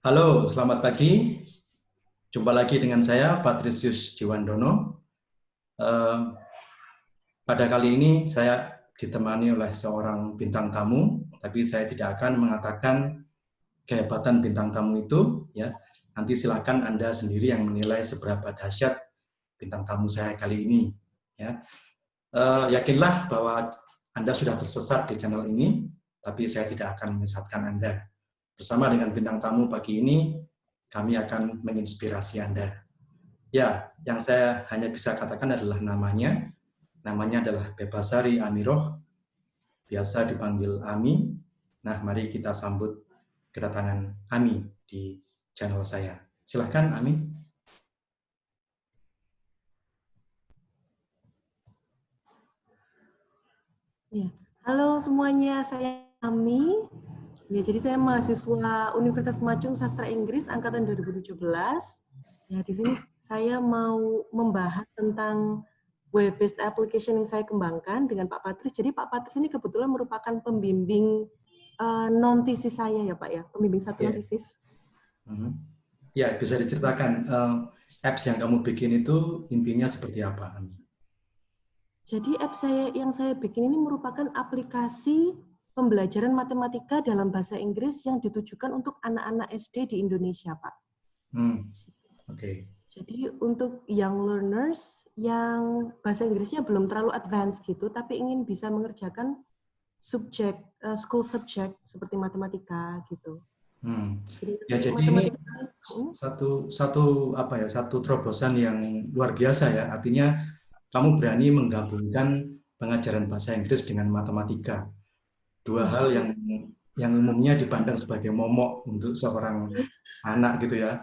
Halo, selamat pagi. Jumpa lagi dengan saya, Patrisius Jiwandono. Eh, Pada kali ini saya ditemani oleh seorang bintang tamu, tapi saya tidak akan mengatakan kehebatan bintang tamu itu. Ya, nanti silakan Anda sendiri yang menilai seberapa dahsyat bintang tamu saya kali ini. Ya, yakinlah bahwa Anda sudah tersesat di channel ini, tapi saya tidak akan menyesatkan Anda. Bersama dengan bintang tamu pagi ini, kami akan menginspirasi Anda. Ya, yang saya hanya bisa katakan adalah namanya. Namanya adalah Bebasari Amiroh, biasa dipanggil Ami. Nah, mari kita sambut kedatangan Ami di channel saya. Silahkan, Ami. Ya. Halo semuanya, saya Ami. Ya, jadi saya mahasiswa Universitas Macung Sastra Inggris angkatan 2017. Ya, di sini saya mau membahas tentang web-based application yang saya kembangkan dengan Pak Patris. Jadi Pak Patris ini kebetulan merupakan pembimbing non-tesis saya ya Pak ya, pembimbing satu Ya, non-tesis. ya bisa diceritakan apps yang kamu bikin itu intinya seperti apa, Ami? Jadi apps yang saya bikin ini merupakan aplikasi pembelajaran matematika dalam bahasa Inggris yang ditujukan untuk anak-anak SD di Indonesia, Pak. Oke. Jadi untuk young learners yang bahasa Inggrisnya belum terlalu advance gitu, tapi ingin bisa mengerjakan subjek, school subject seperti matematika gitu. Jadi Ya, jadi ini matematika. satu terobosan yang luar biasa ya. Artinya kamu berani menggabungkan pengajaran bahasa Inggris dengan matematika. Dua Ya, hal yang umumnya dipandang sebagai momok untuk seorang anak gitu ya.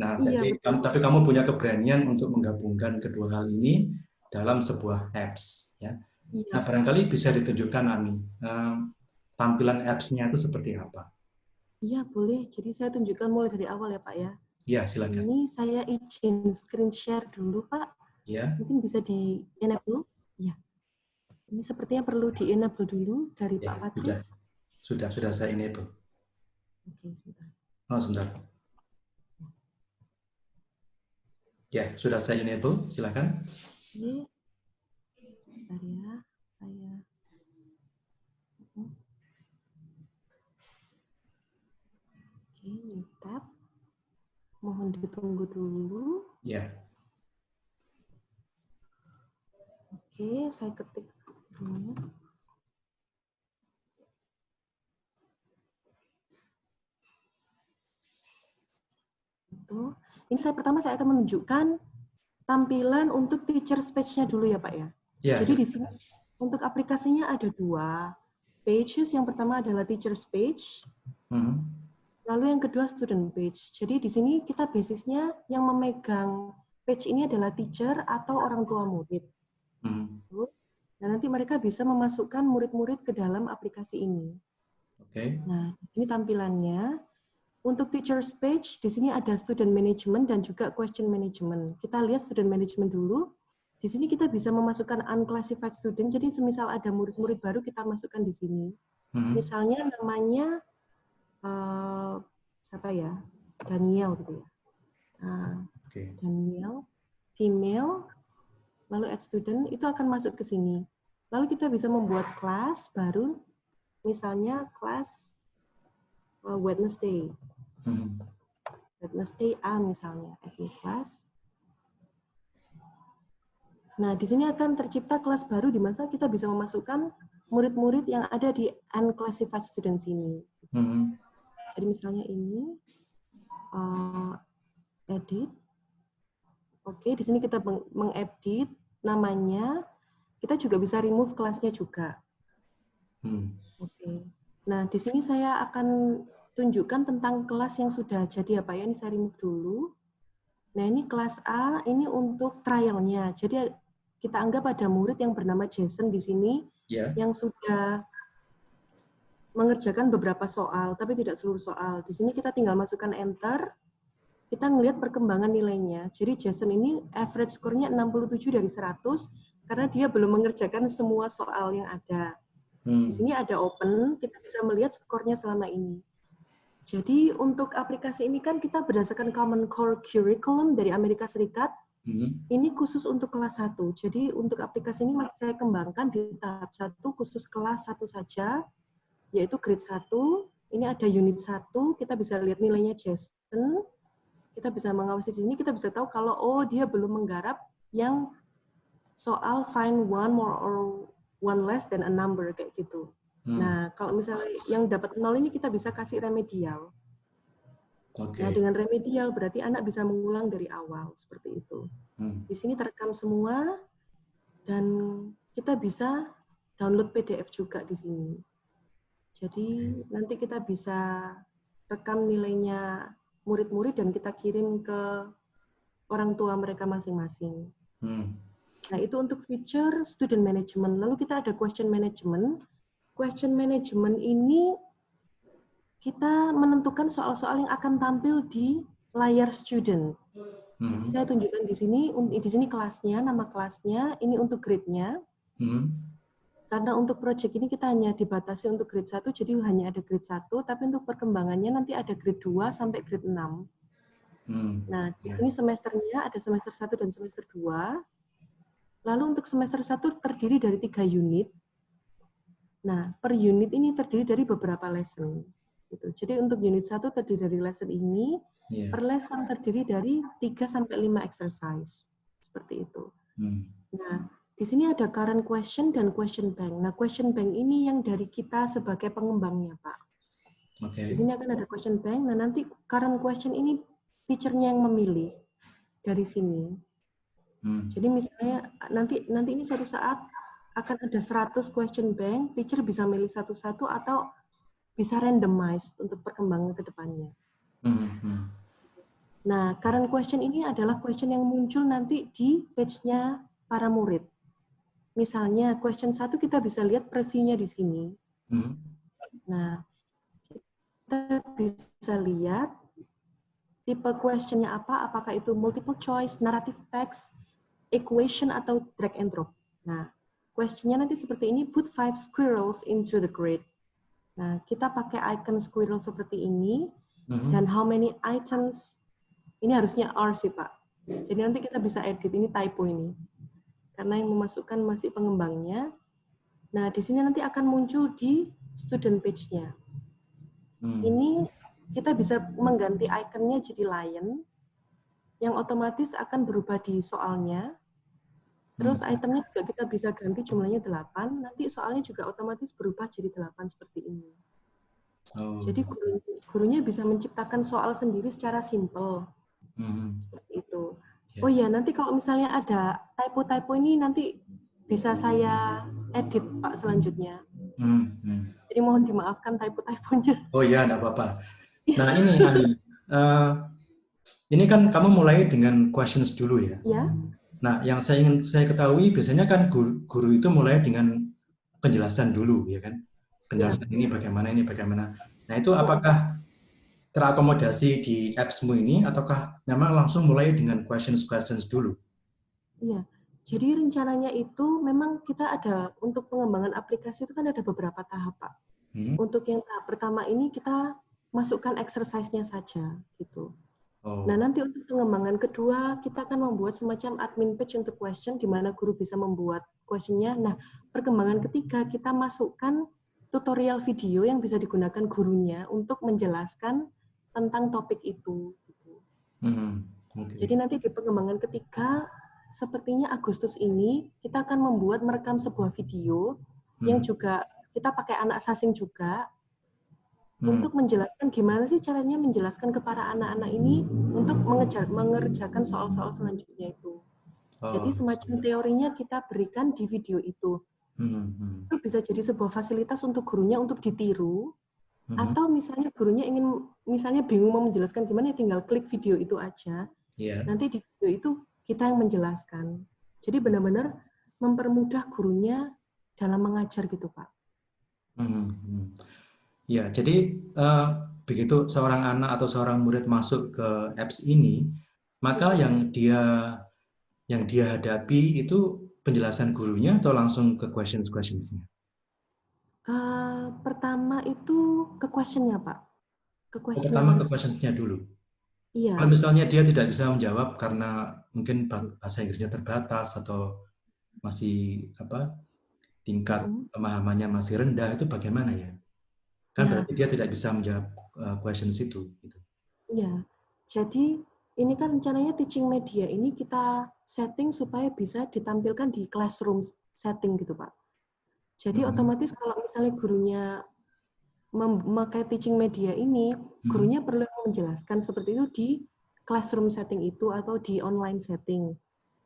Nah, iya betul. tapi kamu punya keberanian untuk menggabungkan kedua hal ini dalam sebuah apps ya. Nah, Iya, barangkali bisa ditunjukkan, Ami, tampilan apps-nya itu seperti apa? iya boleh. Jadi saya tunjukkan mulai dari awal ya Pak ya. Ya, silakan. Ini saya izin screen share dulu Pak. Ya, Mungkin bisa di enable. Ya, ini sepertinya perlu di enable dulu dari ya, Pak Patris. sudah saya enable. Oke, sebentar. Oh, sebentar. Ya, sudah saya enable, silakan. Oke, sebentar ya. Saya Oke, new tab. Mohon ditunggu dulu. Ya. Oke, saya ketik dulu. Itu. Ini saya akan menunjukkan tampilan untuk teacher page-nya dulu ya Pak ya. Ya, Jadi di silakan. sini untuk aplikasinya ada dua pages. Yang pertama adalah teacher's page. Lalu yang kedua student page. Jadi di sini kita basisnya yang memegang page ini adalah teacher atau orang tua murid. Nah, nanti mereka bisa memasukkan murid-murid ke dalam aplikasi ini. Oke. Nah, ini tampilannya. Untuk teacher's page, di sini ada student management dan juga question management. Kita lihat student management dulu. Di sini kita bisa memasukkan unclassified student, jadi semisal ada murid-murid baru kita masukkan di sini. Misalnya namanya siapa ya? Daniel gitu ya. Daniel, female, lalu add student, itu akan masuk ke sini. Lalu kita bisa membuat kelas baru, misalnya kelas Wednesday. Wednesday A misalnya, add new class. Nah, di sini akan tercipta kelas baru di mana kita bisa memasukkan murid-murid yang ada di unclassified students ini. Jadi misalnya ini, edit. Oke, di sini kita mengedit namanya. Kita juga bisa remove kelasnya juga. Oke. Nah, di sini saya akan tunjukkan tentang kelas yang sudah jadi ya Pak ya. Ini saya remove dulu. Nah, ini kelas A, ini untuk trialnya. Jadi kita anggap ada murid yang bernama Jason di sini yang sudah mengerjakan beberapa soal, tapi tidak seluruh soal. Di sini kita tinggal masukkan enter, kita ngelihat perkembangan nilainya. Jadi Jason ini average score-nya 67 dari 100, karena dia belum mengerjakan semua soal yang ada. Di sini ada open, kita bisa melihat skornya selama ini. Jadi untuk aplikasi ini kan kita berdasarkan Common Core Curriculum dari Amerika Serikat. Ini khusus untuk kelas 1. Jadi untuk aplikasi ini masih saya kembangkan di tahap 1 khusus kelas 1 saja, yaitu grade 1. Ini ada unit 1, kita bisa lihat nilainya Jason. Kita bisa mengawasi di sini, kita bisa tahu kalau dia belum menggarap yang soal find one more or one less than a number kayak gitu. Nah, kalau misalnya yang dapat 0 ini kita bisa kasih remedial. Okay. Nah, dengan remedial berarti anak bisa mengulang dari awal, seperti itu. Di sini terekam semua, dan kita bisa download PDF juga di sini. Jadi nanti kita bisa rekam nilainya murid-murid dan kita kirim ke orang tua mereka masing-masing. Nah, itu untuk feature student management. Lalu kita ada question management. Question management ini kita menentukan soal-soal yang akan tampil di layar student. Jadi saya tunjukkan di sini kelasnya, nama kelasnya, ini untuk grade-nya. Karena untuk project ini kita hanya dibatasi untuk grade 1, jadi hanya ada grade 1, tapi untuk perkembangannya nanti ada grade 2 sampai grade 6. Nah, di sini semesternya ada semester 1 dan semester 2. Lalu untuk semester 1 terdiri dari 3 unit. Nah, per unit ini terdiri dari beberapa lesson. Gitu. Jadi untuk unit 1 terdiri dari lesson ini, per lesson terdiri dari 3-5 exercise. Seperti itu. Nah, di sini ada current question dan question bank. Nah, question bank ini yang dari kita sebagai pengembangnya, Pak. Di sini akan ada question bank. Nah, nanti current question ini teacher-nya yang memilih dari sini. Jadi misalnya nanti ini suatu saat akan ada 100 question bank, teacher bisa milih satu-satu atau bisa randomized untuk perkembangan ke depannya. Nah, current question ini adalah question yang muncul nanti di page-nya para murid. Misalnya, question 1 kita bisa lihat preview-nya di sini. Nah, kita bisa lihat tipe question-nya apa, apakah itu multiple choice, narrative text, equation, atau drag and drop. Nah, question-nya nanti seperti ini, put 5 squirrels into the grid. Nah, kita pakai icon squirrel seperti ini, dan how many items, ini harusnya are sih, Pak. Jadi nanti kita bisa edit, ini typo ini. Karena yang memasukkan masih pengembangnya. Nah, di sini nanti akan muncul di student page-nya. Ini kita bisa mengganti ikonnya jadi lion, yang otomatis akan berubah di soalnya. Terus itemnya juga kita bisa ganti jumlahnya 8, nanti soalnya juga otomatis berubah jadi 8 seperti ini. Jadi gurunya bisa menciptakan soal sendiri secara simple. Seperti itu. Oh iya, nanti kalau misalnya ada typo-typo ini nanti bisa saya edit, Pak, selanjutnya. Jadi mohon dimaafkan typo-typonya. Oh iya, enggak apa-apa. Nah, ini Ani, ini kan kamu mulai dengan questions dulu ya? Ya. Nah, yang saya ketahui biasanya kan guru itu mulai dengan penjelasan dulu, ya kan? Penjelasan ini bagaimana. Nah, itu apakah terakomodasi di apps-mu ini, ataukah memang langsung mulai dengan questions dulu? Iya, jadi rencananya itu memang kita ada, untuk pengembangan aplikasi itu kan ada beberapa tahap, Pak. Untuk yang tahap pertama ini kita masukkan exercise-nya saja, gitu. Nah, nanti untuk pengembangan kedua, kita akan membuat semacam admin page untuk question, di mana guru bisa membuat question-nya. Nah, perkembangan ketiga, kita masukkan tutorial video yang bisa digunakan gurunya untuk menjelaskan tentang topik itu. Jadi nanti di pengembangan ketiga, sepertinya Agustus ini, kita akan merekam sebuah video, yang juga kita pakai anak sasing juga, untuk menjelaskan gimana sih caranya menjelaskan ke para anak-anak ini untuk mengerjakan soal-soal selanjutnya itu. Jadi semacam teorinya kita berikan di video itu. Itu bisa jadi sebuah fasilitas untuk gurunya untuk ditiru, atau misalnya gurunya ingin, misalnya bingung mau menjelaskan gimana, ya tinggal klik video itu aja. Nanti di video itu kita yang menjelaskan. Jadi benar-benar mempermudah gurunya dalam mengajar gitu, Pak. Ya, jadi begitu seorang anak atau seorang murid masuk ke apps ini, maka yang dia hadapi itu penjelasan gurunya atau langsung ke questions-nya? Pertama itu ke question-nya, Pak. ke Pertama ke questionnaire. questions-nya dulu. Kalau Iya. misalnya dia tidak bisa menjawab karena mungkin bahasa Inggrisnya terbatas atau masih tingkat Mm-mm. pemahamannya masih rendah, itu bagaimana ya? Kan Ya, berarti dia tidak bisa menjawab questions itu. Gitu. iya. Jadi ini kan rencananya teaching media ini kita setting supaya bisa ditampilkan di classroom setting gitu, Pak. Jadi Mhm. otomatis kalau misalnya gurunya memakai teaching media ini, Mhm. gurunya perlu menjelaskan seperti itu di classroom setting itu atau di online setting.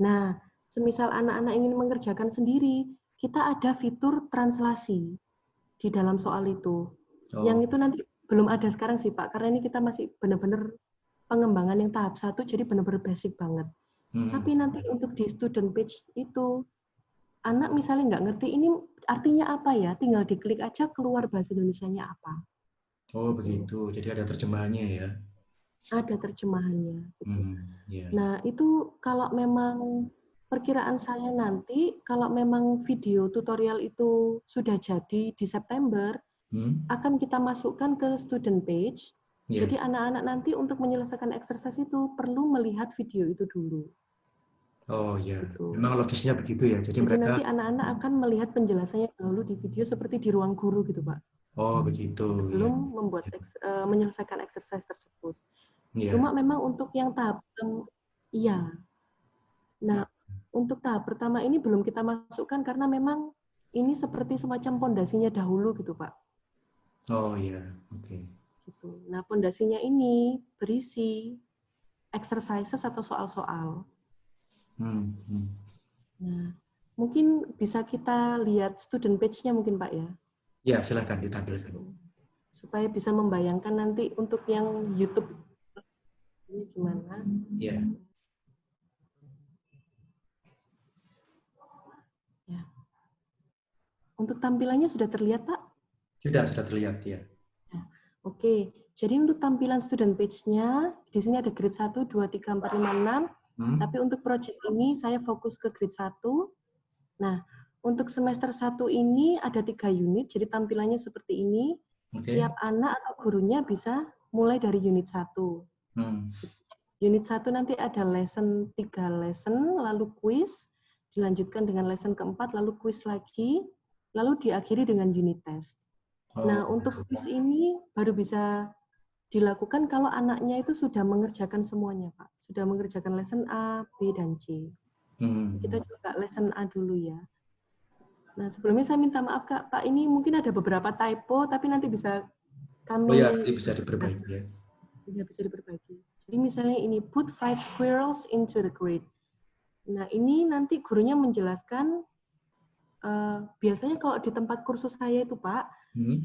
Nah, semisal anak-anak ingin mengerjakan sendiri, kita ada fitur translasi di dalam soal itu. Oh, Yang itu nanti belum ada sekarang sih Pak, karena ini kita masih benar-benar pengembangan yang tahap 1, jadi benar-benar basic banget. mhm. Tapi nanti untuk di student page itu, anak misalnya nggak ngerti ini artinya apa ya, tinggal diklik aja keluar bahasa Indonesianya apa. Oh Gitu. begitu, jadi ada terjemahannya ya. Ada terjemahannya. Gitu. Mhm. Ya. Nah itu kalau memang perkiraan saya nanti, kalau memang video tutorial itu sudah jadi di September, Hmm? akan kita masukkan ke student page. Ya. Jadi anak-anak nanti untuk menyelesaikan exercise itu perlu melihat video itu dulu. Oh ya, Gitu. memang logisnya begitu ya. Jadi Jadi mereka, nanti anak-anak akan melihat penjelasannya dahulu di video seperti di ruang guru gitu, Pak. oh begitu ya. Sebelum menyelesaikan exercise tersebut. Ya. Cuma memang untuk yang tahap iya. Nah, untuk tahap pertama ini belum kita masukkan karena memang ini seperti semacam pondasinya dahulu gitu, Pak. Oh ya, oke. Gitu. Nah, pondasinya ini berisi exercises atau soal-soal. Hmm. Hmm. Nah, mungkin bisa kita lihat student page-nya mungkin, Pak ya. Ya, silakan ditampilkan. Supaya bisa membayangkan nanti untuk yang YouTube ini gimana. Ya. Ya. Untuk tampilannya sudah terlihat, Pak? Sudah terlihat ya. Oke, jadi untuk tampilan student page-nya, di sini ada grade 1, 2, 3, 4, 5, 6. Hmm? Tapi untuk project ini saya fokus ke grade 1. Nah, untuk semester 1 ini ada 3 unit, jadi tampilannya seperti ini. Oke. Tiap anak atau gurunya bisa mulai dari unit 1. Hmm. Unit 1 nanti ada lesson 3 lesson, lalu quiz, dilanjutkan dengan lesson keempat, lalu quiz lagi, lalu diakhiri dengan unit test. Oh, Nah, untuk quiz ini baru bisa dilakukan kalau anaknya itu sudah mengerjakan semuanya, Pak. Sudah mengerjakan lesson A, B, dan C. Kita coba lesson A dulu ya. Nah, sebelumnya saya minta maaf, Kak. Pak, ini mungkin ada beberapa typo, tapi nanti bisa oh ya, kami nanti bisa diperbaiki ya. bisa diperbaiki. Jadi misalnya ini, put 5 squirrels into the grid. Nah, ini nanti gurunya menjelaskan, biasanya kalau di tempat kursus saya itu, Pak,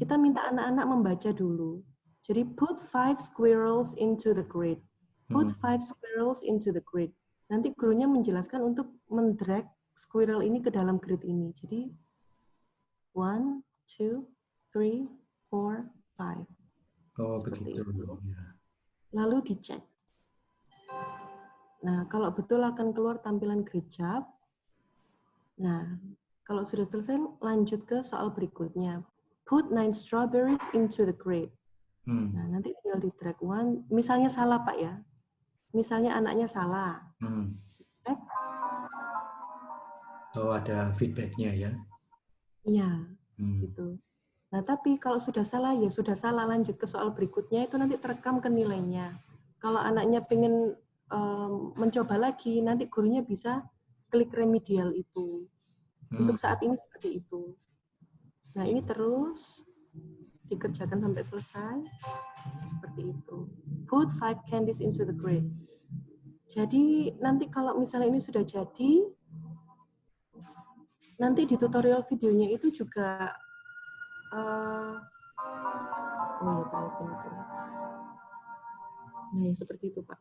kita minta anak-anak membaca dulu. Jadi, put 5 squirrels into the grid. Put 5 squirrels into the grid. Nanti gurunya menjelaskan untuk mendrag squirrel ini ke dalam grid ini. Jadi, 1, 2, 3, 4, 5. Oh, Seperti begitu. itu. Ya. Lalu dicek. Nah, kalau betul akan keluar tampilan grid job. Nah, kalau sudah selesai, lanjut ke soal berikutnya. Put 9 strawberries into the grid. Nah, nanti tinggal di drag one. Misalnya salah, Pak ya. Misalnya anaknya salah. Oh, ada feedbacknya ya. Iya, gitu. Nah, tapi kalau sudah salah, ya sudah salah. Lanjut ke soal berikutnya, itu nanti terekam ke nilainya. Kalau anaknya pengen mencoba lagi, nanti gurunya bisa klik remedial itu. Untuk saat ini seperti itu. Nah, ini terus dikerjakan sampai selesai. Seperti itu. Put 5 candies into the grid. Jadi, nanti kalau misalnya ini sudah jadi, nanti di tutorial videonya itu juga nah, seperti itu, Pak.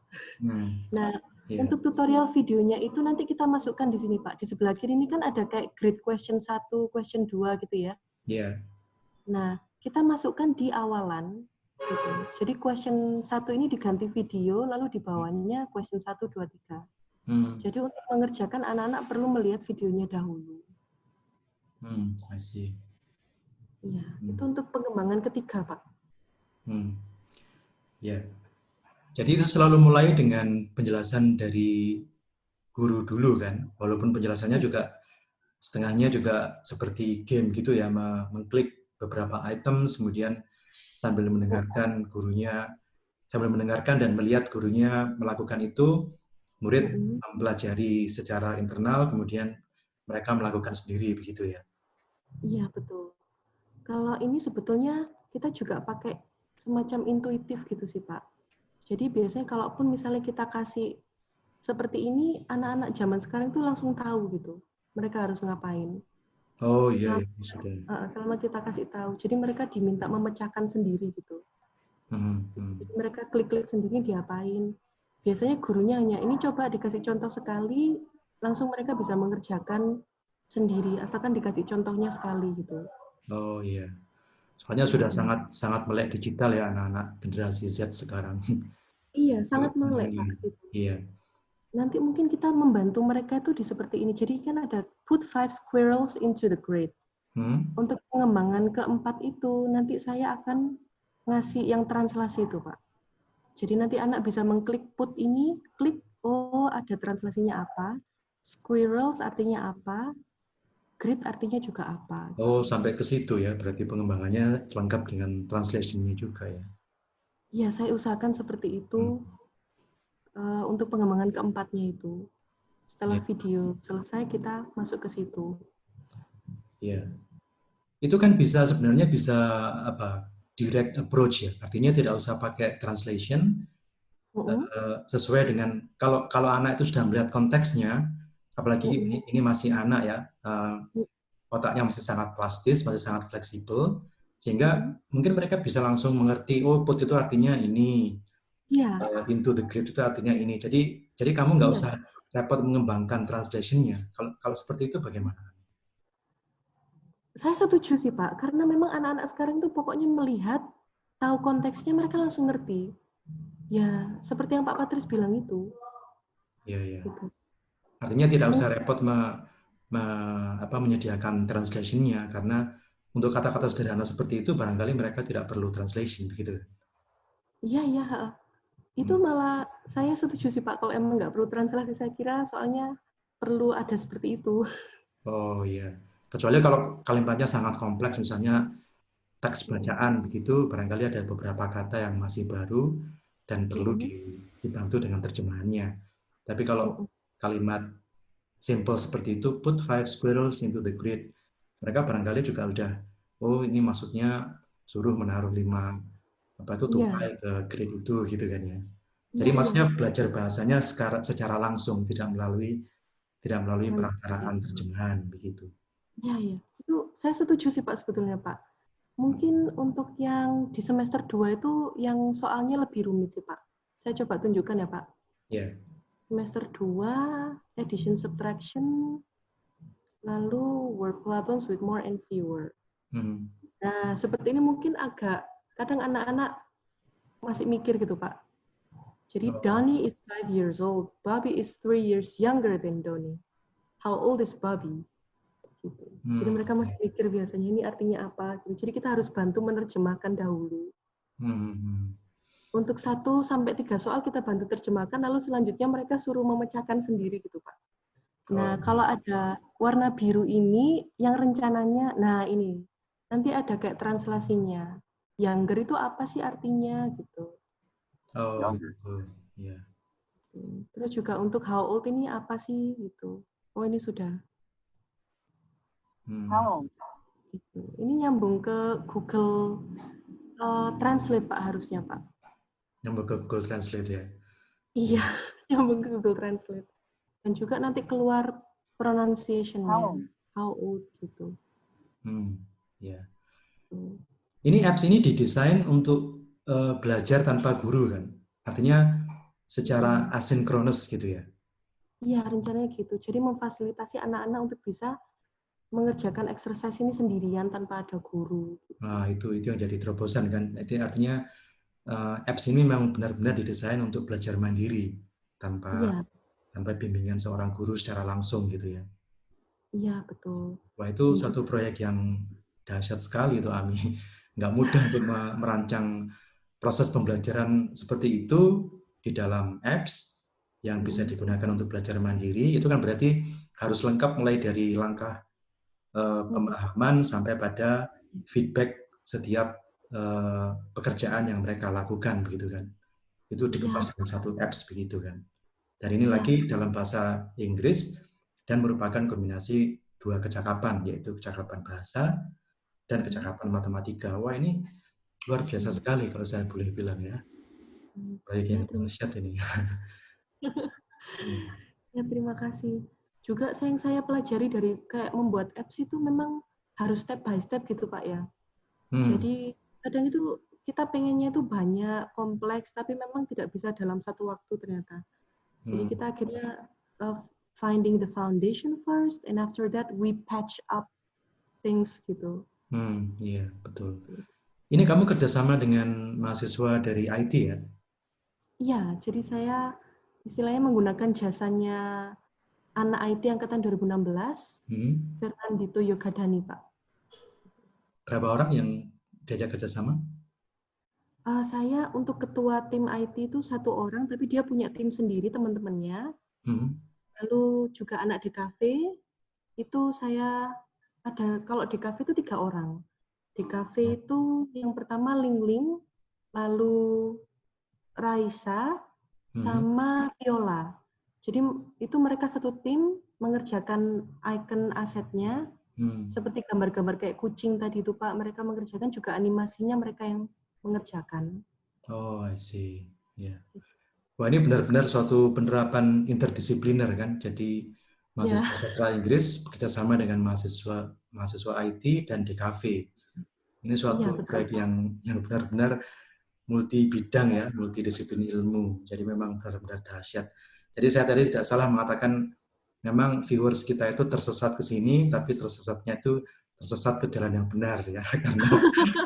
Nah, untuk tutorial videonya itu nanti kita masukkan di sini, Pak. Di sebelah kiri ini kan ada kayak grade question 1, question 2 gitu ya. Iya. Nah, kita masukkan di awalan. Gitu. Jadi question 1 ini diganti video, lalu di bawahnya question 1, 2, 3. Jadi untuk mengerjakan anak-anak perlu melihat videonya dahulu. I see. Iya, itu untuk pengembangan ketiga, Pak. Ya. Jadi itu selalu mulai dengan penjelasan dari guru dulu kan, walaupun penjelasannya juga setengahnya juga seperti game gitu ya, mengklik beberapa item, kemudian sambil mendengarkan gurunya, sambil mendengarkan dan melihat gurunya melakukan itu, murid Mm-mm. mempelajari secara internal, kemudian mereka melakukan sendiri begitu ya. Iya, betul. Kalau ini sebetulnya kita juga pakai semacam intuitif gitu sih, Pak. Jadi biasanya kalaupun misalnya kita kasih seperti ini, anak-anak zaman sekarang tuh langsung tahu gitu. Mereka harus ngapain. Oh iya, Selama, ya, sudah. selama kita kasih tahu. Jadi mereka diminta memecahkan sendiri gitu. Jadi mereka klik-klik sendiri diapain. Biasanya gurunya hanya ini coba dikasih contoh sekali, langsung mereka bisa mengerjakan sendiri, asalkan dikasih contohnya sekali gitu. Oh iya. Soalnya sudah sangat sangat melek digital ya anak-anak generasi Z sekarang. Iya, sangat Tentang melek, Pak. ini. Gitu. Iya. Nanti mungkin kita membantu mereka itu di seperti ini. Jadi kan ada put 5 squirrels into the grid. Untuk pengembangan keempat itu, nanti saya akan ngasih yang translasi itu, Pak. Jadi nanti anak bisa mengklik put ini, klik, oh ada translasinya apa, squirrels artinya apa, grid artinya juga apa. Oh, sampai ke situ ya. Berarti pengembangannya lengkap dengan translation-nya juga ya. Ya, saya usahakan seperti itu untuk pengembangan keempatnya itu. Setelah Ya, video selesai, kita masuk ke situ. ya. Itu kan bisa sebenarnya bisa apa? Direct approach ya. Artinya tidak usah pakai translation, sesuai dengan kalau anak itu sudah melihat konteksnya, apalagi ini masih anak ya, otaknya masih sangat plastis, masih sangat fleksibel, sehingga mungkin mereka bisa langsung mengerti, oh put itu artinya ini, Iya, into the grid itu artinya ini. Jadi kamu nggak iya. usah repot mengembangkan translation-nya. Kalau seperti itu bagaimana? Saya setuju sih, Pak. Karena memang anak-anak sekarang tuh pokoknya melihat, tahu konteksnya, mereka langsung ngerti. Ya, seperti yang Pak Patris bilang itu. Ya, ya. Gitu. Artinya tidak usah repot menyediakan translation-nya, karena untuk kata-kata sederhana seperti itu barangkali mereka tidak perlu translation, begitu. Iya, iya. Itu malah saya setuju sih Pak, kalau emang nggak perlu translasi, saya kira soalnya perlu ada seperti itu. Oh iya. Kecuali kalau kalimatnya sangat kompleks, misalnya teks bacaan begitu, barangkali ada beberapa kata yang masih baru dan perlu dibantu dengan terjemahannya. Tapi kalau kalimat simple seperti itu, put 5 squirrels into the grid, mereka barangkali juga udah, oh ini maksudnya suruh menaruh 5 apa itu Iya, tupai ke grid itu gitu kan ya. Jadi iya, iya. maksudnya belajar bahasanya secara langsung, tidak melalui perantaraan terjemahan begitu. Iya, iya. Itu saya setuju sih Pak sebetulnya Pak. Mungkin untuk yang di semester 2 itu yang soalnya lebih rumit sih Pak. Saya coba tunjukkan ya Pak. Ya. Semester 2, addition subtraction, lalu word problems with more and fewer. Nah, seperti ini mungkin agak, kadang anak-anak masih mikir gitu Pak. Jadi Donnie is 5 years old, Bobby is 3 years younger than Donnie. How old is Bobby? Gitu. Jadi mereka masih mikir biasanya ini artinya apa. Gitu. Jadi kita harus bantu menerjemahkan dahulu. Untuk 1 sampai 3 soal kita bantu terjemahkan, lalu selanjutnya mereka suruh memecahkan sendiri gitu Pak. Nah, kalau ada warna biru ini yang rencananya, nah ini, nanti ada kayak translasinya. Younger itu apa sih artinya gitu. Oh, gitu. Ya. Terus juga untuk how old ini apa sih gitu. Oh, ini sudah. Gitu. Ini nyambung ke Google Translate Pak harusnya Pak. Nyambung ke Google Translate ya. Iya, nyambung ke Google Translate. Dan juga nanti keluar pronunciation-nya. How old gitu. Ya. Ini apps ini didesain untuk belajar tanpa guru kan? Artinya secara asinkronus gitu ya? Iya, rencananya gitu. Jadi memfasilitasi anak-anak untuk bisa mengerjakan exercise ini sendirian tanpa ada guru. Nah, itu yang jadi terobosan kan. Itu artinya apps ini memang benar-benar didesain untuk belajar mandiri tanpa Iya, bimbingan seorang guru secara langsung gitu ya. iya betul. Wah, itu Dan satu proyek yang dahsyat sekali itu Ami. Nggak mudah untuk merancang proses pembelajaran seperti itu di dalam apps yang bisa digunakan untuk belajar mandiri, itu kan berarti harus lengkap mulai dari langkah pemahaman sampai pada feedback setiap pekerjaan yang mereka lakukan, begitu kan. Itu dikemas dalam satu apps begitu kan. Dan ini lagi dalam bahasa Inggris dan merupakan kombinasi dua kecakapan, yaitu kecakapan bahasa dan kecakapan matematika. Wah, ini luar biasa sekali kalau saya boleh bilang ya. Proyek yang dahsyat ini. Ya, terima kasih. Juga yang saya pelajari dari kayak membuat apps itu memang harus step by step gitu Pak ya. Jadi kadang itu kita pengennya itu banyak, kompleks, tapi memang tidak bisa dalam satu waktu ternyata. Jadi kita akhirnya finding the foundation first, and after that we patch up things gitu. Iya, betul. Ini kamu kerjasama dengan mahasiswa dari IT ya? Iya, jadi saya istilahnya menggunakan jasanya anak IT angkatan 2016, Fernandito Yogadani, Pak. Berapa orang yang diajak kerjasama? Saya untuk ketua tim IT itu 1 orang, tapi dia punya tim sendiri teman-temannya. Lalu juga anak DKV, itu saya ada, kalau DKV itu 3 orang. DKV itu yang pertama Ling, lalu Raisa, sama Viola. Jadi itu mereka satu tim mengerjakan icon asetnya, seperti gambar-gambar kayak kucing tadi itu Pak, mereka mengerjakan juga animasinya mereka yang mengerjakan. Oh, I see. Ya. Wah, ini benar-benar suatu penerapan interdisipliner kan. Jadi mahasiswa sastra Inggris bekerjasama dengan mahasiswa IT dan DKV. Ini suatu proyek yang benar-benar multi bidang ya, multidisiplin ilmu. Jadi memang benar-benar dahsyat. Jadi saya tadi tidak salah mengatakan memang viewers kita itu tersesat ke sini, tapi tersesatnya itu tersesat ke jalan yang benar ya, karena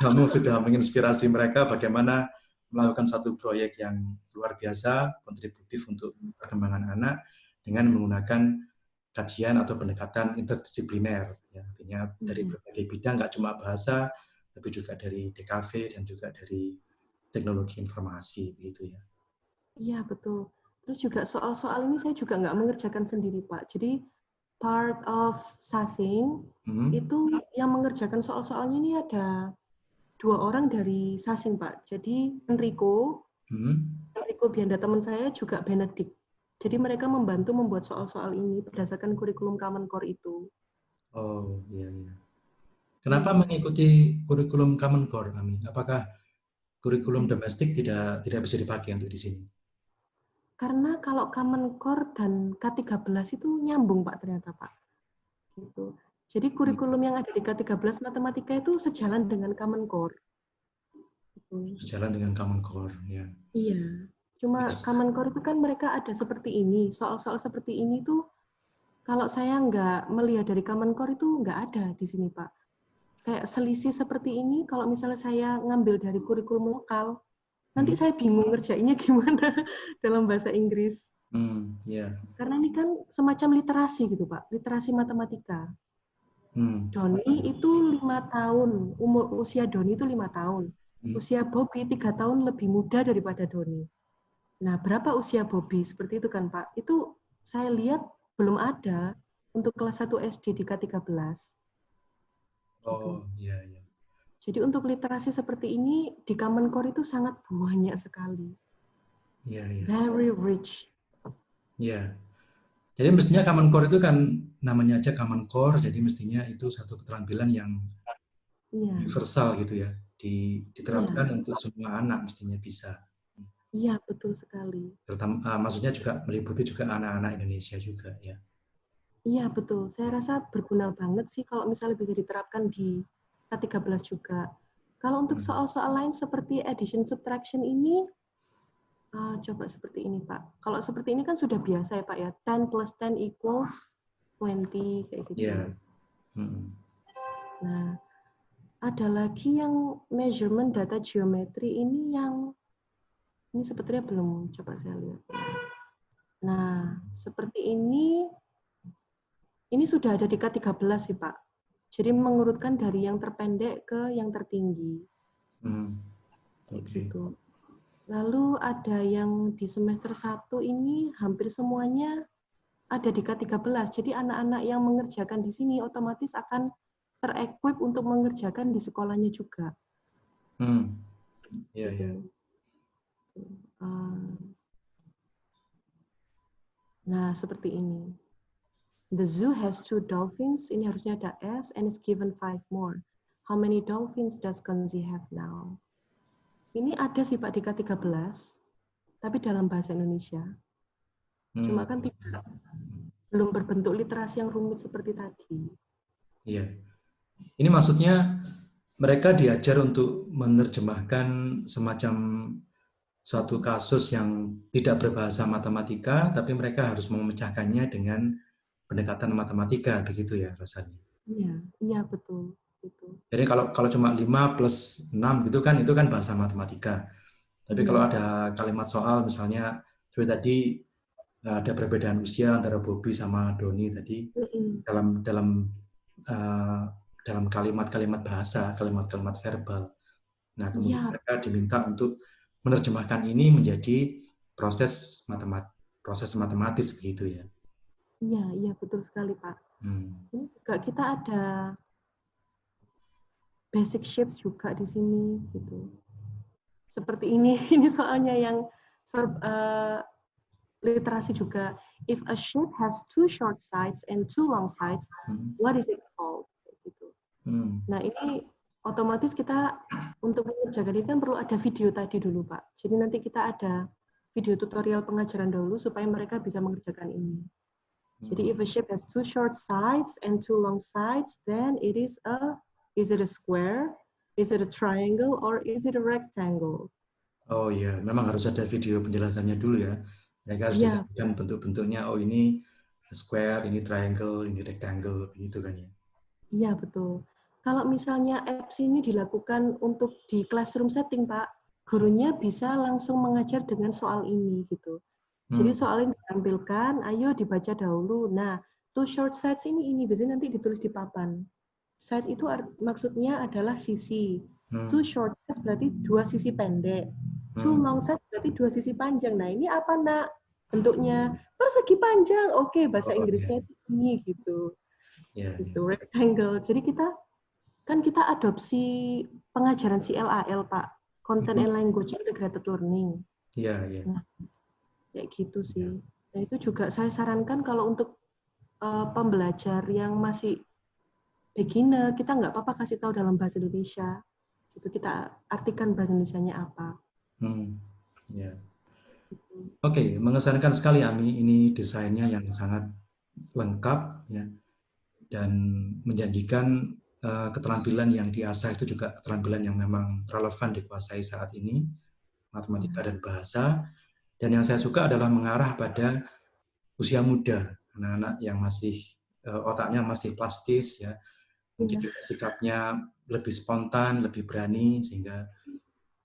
kamu sudah menginspirasi mereka bagaimana melakukan satu proyek yang luar biasa, kontributif untuk perkembangan anak dengan menggunakan kajian atau pendekatan interdisipliner. Ya, artinya dari berbagai bidang, nggak cuma bahasa, tapi juga dari DKV dan juga dari teknologi informasi, begitu ya. Iya, betul. Terus juga soal-soal ini saya juga nggak mengerjakan sendiri, Pak. Jadi part of Sasing itu yang mengerjakan soal-soalnya ini ada 2 orang dari Sasing, Pak. Jadi Enrico Bianda teman saya juga Benedict. Jadi mereka membantu membuat soal-soal ini berdasarkan kurikulum Common Core itu. Oh, iya, iya. Kenapa mengikuti kurikulum Common Core, Ami? Apakah kurikulum domestik tidak bisa dipakai untuk di sini? Karena kalau Common Core dan K13 itu nyambung, Pak, ternyata, Pak. Gitu. Jadi kurikulum yang ada di K13 matematika itu sejalan dengan Common Core. Sejalan dengan Common Core, ya. Iya. Cuma Common Core itu kan mereka ada seperti ini. Soal-soal seperti ini tuh kalau saya nggak melihat dari Common Core itu nggak ada di sini, Pak. Kayak selisih seperti ini, kalau misalnya saya ngambil dari kurikulum lokal, nanti saya bingung ngerjainnya gimana dalam bahasa Inggris. Karena ini kan semacam literasi gitu, Pak. Literasi matematika. Doni itu 5 tahun. Usia Doni itu 5 tahun. Usia Bobby 3 tahun lebih muda daripada Doni. Nah, berapa usia Bobby? Seperti itu kan, Pak. Itu saya lihat belum ada untuk kelas 1 SD di K13. Oh, iya, iya. Jadi untuk literasi seperti ini di Common Core itu sangat banyak sekali. Iya, iya. Very rich. Iya. Jadi mestinya Common Core itu kan namanya aja Common Core, jadi mestinya itu satu keterampilan yang universal gitu ya, diterapkan untuk semua anak mestinya bisa. Iya, betul sekali. Maksudnya juga meliputi juga anak-anak Indonesia juga ya. Iya, betul. Saya rasa berguna banget sih kalau misalnya bisa diterapkan di K13 juga. Kalau untuk soal-soal lain seperti addition subtraction ini, coba seperti ini, Pak. Kalau seperti ini kan sudah biasa ya, Pak ya. 10 plus 10 equals 20, kayak gitu. Yeah. Nah, ada lagi yang measurement data geometry ini yang ini sepertinya belum coba saya lihat. Nah, seperti ini sudah ada di K13 sih, Pak. Jadi mengurutkan dari yang terpendek ke yang tertinggi. Okay. Gitu. Lalu ada yang di semester 1 ini hampir semuanya ada di K13. Jadi anak-anak yang mengerjakan di sini otomatis akan ter-equip untuk mengerjakan di sekolahnya juga. Iya, Gitu. iya. Nah, seperti ini. The zoo has 2 dolphins. Ini harusnya ada S and is given 5 more. How many dolphins does Konzi have now? Ini ada sih Pak di K13, tapi dalam bahasa Indonesia. Cuma kan belum berbentuk literasi yang rumit seperti tadi. Iya. Ini maksudnya mereka diajar untuk menerjemahkan semacam suatu kasus yang tidak berbahasa matematika, tapi mereka harus memecahkannya dengan pendekatan matematika, begitu ya rasanya. Iya, iya betul. Jadi kalau cuma 5 plus 6 gitu kan, itu kan bahasa matematika. Tapi kalau ada kalimat soal misalnya, seperti tadi ada perbedaan usia antara Bobby sama Doni tadi, dalam kalimat-kalimat bahasa, kalimat-kalimat verbal. Nah, kemudian mereka diminta untuk menerjemahkan ini menjadi proses matematis begitu ya. Iya betul sekali Pak. Ini juga kita ada basic shapes juga di sini gitu. Seperti ini soalnya yang literasi juga. If a shape has 2 short sides and 2 long sides, what is it called? Gitu. Nah ini otomatis kita untuk mengerjakan ini kan perlu ada video tadi dulu Pak. Jadi nanti kita ada video tutorial pengajaran dahulu supaya mereka bisa mengerjakan ini. Jadi if a shape has 2 short sides and 2 long sides, then is it a square, is it a triangle, or is it a rectangle? Oh iya, memang harus ada video penjelasannya dulu ya. Mereka harus disampaikan bentuk-bentuknya. Oh ini square, ini triangle, ini rectangle, begitu kan ya? Iya betul. Kalau misalnya apps ini dilakukan untuk di classroom setting Pak, gurunya bisa langsung mengajar dengan soal ini gitu. Jadi soal ini ditampilkan, ayo dibaca dahulu. Nah, two short sides ini biasanya nanti ditulis di papan. Side itu maksudnya adalah sisi. Two short sides berarti 2 sisi pendek. Two long sides berarti 2 sisi panjang. Nah, ini apa nak? Bentuknya persegi panjang. Oke, bahasa Inggrisnya itu ini gitu. Gitu, rectangle. Jadi kita adopsi pengajaran CLAL Pak, Content and Language Integrated Learning. Iya. Nah, kayak gitu sih. Nah itu juga saya sarankan kalau untuk pembelajar yang masih beginner, kita nggak apa-apa kasih tahu dalam bahasa Indonesia. Gitu, kita artikan bahasa Indonesianya apa. Ya. Oke, mengesankan sekali Ami. Ini desainnya yang sangat lengkap ya, dan menjanjikan keterampilan yang diasah itu juga keterampilan yang memang relevan dikuasai saat ini, matematika dan bahasa. Dan yang saya suka adalah mengarah pada usia muda, anak-anak yang masih otaknya masih plastis ya, mungkin juga sikapnya lebih spontan, lebih berani, sehingga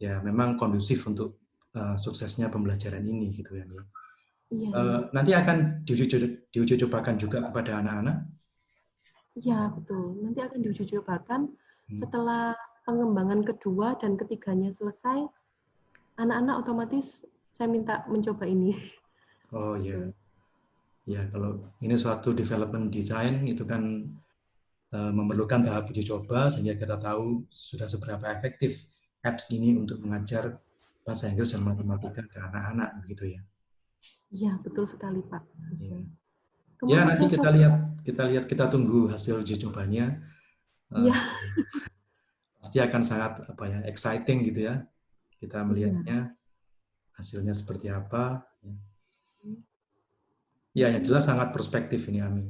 ya memang kondusif untuk suksesnya pembelajaran ini gitu ya. Nanti akan diuji cobakan juga kepada anak-anak. Iya betul, nanti akan diuji cobakan setelah pengembangan kedua dan ketiganya selesai, anak-anak otomatis saya minta mencoba ini. Oh iya. Ya, kalau ini suatu development design itu kan memerlukan tahap uji coba sehingga kita tahu sudah seberapa efektif apps ini untuk mengajar bahasa Inggris dan matematika ke anak-anak begitu ya. Iya, betul sekali, Pak. Ya, nanti kita tunggu hasil uji cobanya. Iya. Pasti akan sangat exciting gitu ya. Kita melihatnya hasilnya seperti apa. Ya, yang jelas sangat prospektif ini Ami.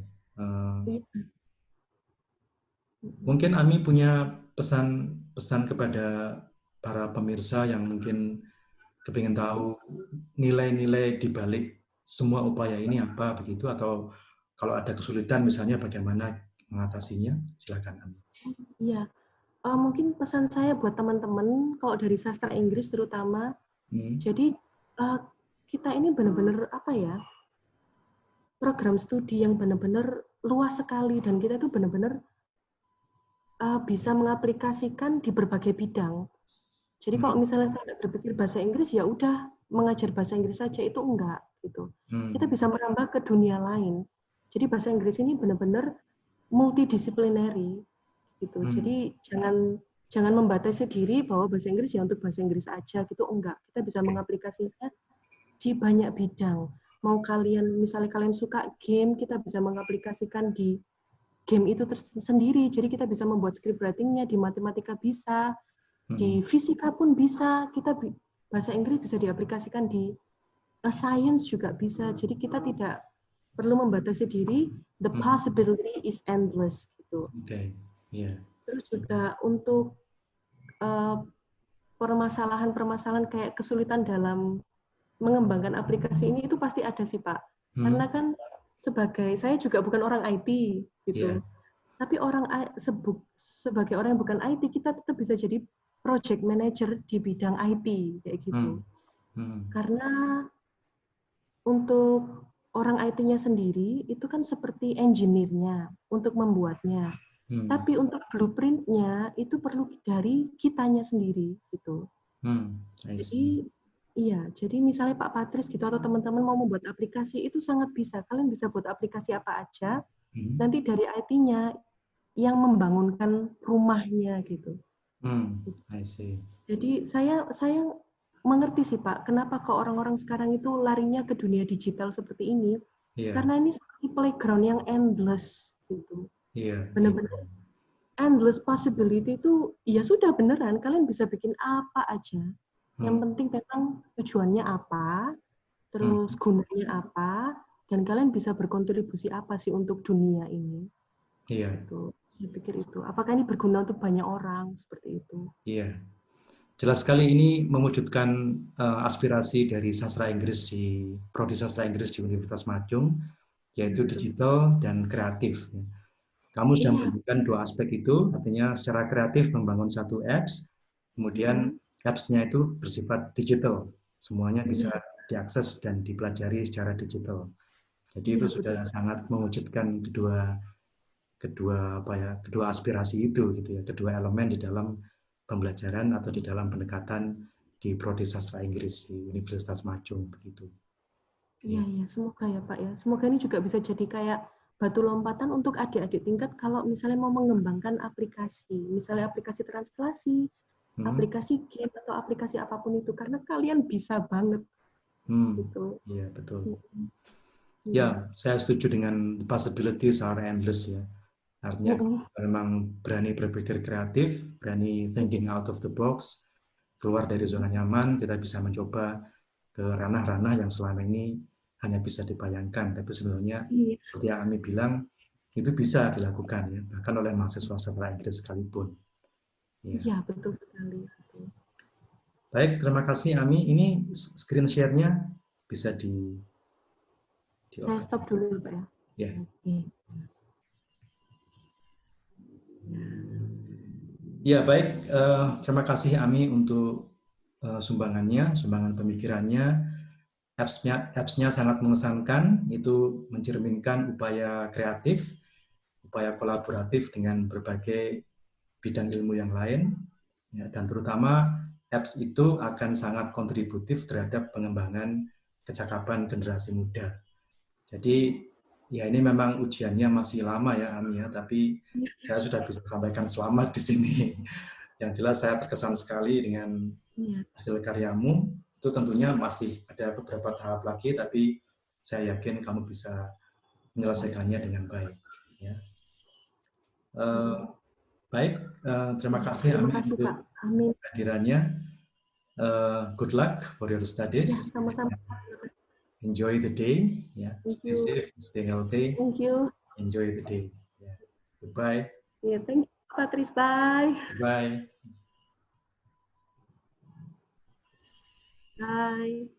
Mungkin Ami punya pesan kepada para pemirsa yang mungkin kepingin tahu nilai-nilai di balik semua upaya ini apa begitu, atau kalau ada kesulitan misalnya bagaimana mengatasinya, silakan Ami. Iya, mungkin pesan saya buat teman-teman kalau dari sastra Inggris terutama, jadi kita ini benar-benar program studi yang benar-benar luas sekali dan kita itu benar-benar bisa mengaplikasikan di berbagai bidang. Jadi kalau misalnya saya berpikir bahasa Inggris, ya udah mengajar bahasa Inggris saja, itu enggak gitu. Kita bisa merambah ke dunia lain. Jadi bahasa Inggris ini benar-benar multidisciplinary gitu. Jadi jangan membatasi diri bahwa bahasa Inggris ya untuk bahasa Inggris aja gitu, enggak. Kita bisa mengaplikasinya di banyak bidang. Mau misalnya kalian suka game, kita bisa mengaplikasikan di game itu sendiri. Jadi kita bisa membuat script writing-nya, di matematika bisa, di fisika pun bisa. Bahasa Inggris bisa diaplikasikan di science juga bisa. Jadi kita tidak perlu membatasi diri. The possibility is endless gitu. Terus juga untuk permasalahan-permasalahan kayak kesulitan dalam mengembangkan aplikasi ini itu pasti ada sih Pak. Karena kan saya juga bukan orang IT gitu. Tapi sebagai orang yang bukan IT, kita tetap bisa jadi project manager di bidang IT kayak gitu. Karena untuk orang IT-nya sendiri itu kan seperti engineer-nya untuk membuatnya. Tapi untuk blueprint-nya itu perlu dari kitanya sendiri gitu. Jadi iya, jadi misalnya Pak Patris gitu atau teman-teman mau membuat aplikasi itu sangat bisa. Kalian bisa buat aplikasi apa aja. Nanti dari IT-nya yang membangunkan rumahnya gitu. I see. Jadi saya mengerti sih Pak, kenapa ke orang-orang sekarang itu larinya ke dunia digital seperti ini. Karena ini seperti playground yang endless gitu. Benar-benar endless possibility itu ya sudah beneran kalian bisa bikin apa aja. Yang penting memang tujuannya apa, terus gunanya apa, dan kalian bisa berkontribusi apa sih untuk dunia ini. Itu, saya pikir itu. Apakah ini berguna untuk banyak orang seperti itu? Iya, jelas sekali ini mewujudkan aspirasi dari sastra Inggris Prodi Sastra Inggris di Universitas Madung, yaitu digital dan kreatif. Kamu sudah menunjukkan dua aspek itu, artinya secara kreatif membangun satu apps, kemudian apps-nya itu bersifat digital, semuanya bisa diakses dan dipelajari secara digital. Jadi itu sudah sangat mewujudkan kedua aspirasi itu gitu ya, kedua elemen di dalam pembelajaran atau di dalam pendekatan di Prodi Sastra Inggris di Universitas Madung begitu. Iya, semoga ya Pak ya. Semoga ini juga bisa jadi kayak batu lompatan untuk adik-adik tingkat kalau misalnya mau mengembangkan aplikasi, misalnya aplikasi translasi, aplikasi game atau aplikasi apapun itu, karena kalian bisa banget. Gitu. Iya betul. Ya, saya setuju dengan possibilities are endless ya. Artinya memang berani berpikir kreatif, berani thinking out of the box, keluar dari zona nyaman, kita bisa mencoba ke ranah-ranah yang selama ini hanya bisa dibayangkan, tapi sebenarnya seperti yang Ami bilang, itu bisa dilakukan ya, bahkan oleh mahasiswa sastra Inggris sekalipun. Iya, betul sekali. Baik, terima kasih Ami. Ini screen share-nya bisa Saya stop dulu Pak ya. Ya. Ya baik, terima kasih Ami untuk sumbangan pemikirannya. Apps-nya sangat mengesankan, itu mencerminkan upaya kreatif, upaya kolaboratif dengan berbagai bidang ilmu yang lain, ya, dan terutama apps itu akan sangat kontributif terhadap pengembangan kecakapan generasi muda. Jadi ya ini memang ujiannya masih lama ya Ami ya, tapi saya sudah bisa sampaikan selamat di sini. Yang jelas saya terkesan sekali dengan hasil karyamu. Itu tentunya masih ada beberapa tahap lagi, tapi saya yakin kamu bisa menyelesaikannya dengan baik. Ya. Baik, terima kasih Ami untuk kehadirannya. Good luck for your studies. Ya, sama-sama. Enjoy the day. Yeah. Stay safe, stay healthy. Thank you. Enjoy the day. Yeah. Goodbye. Yeah, thank you, Patris. Bye. Bye. Bye.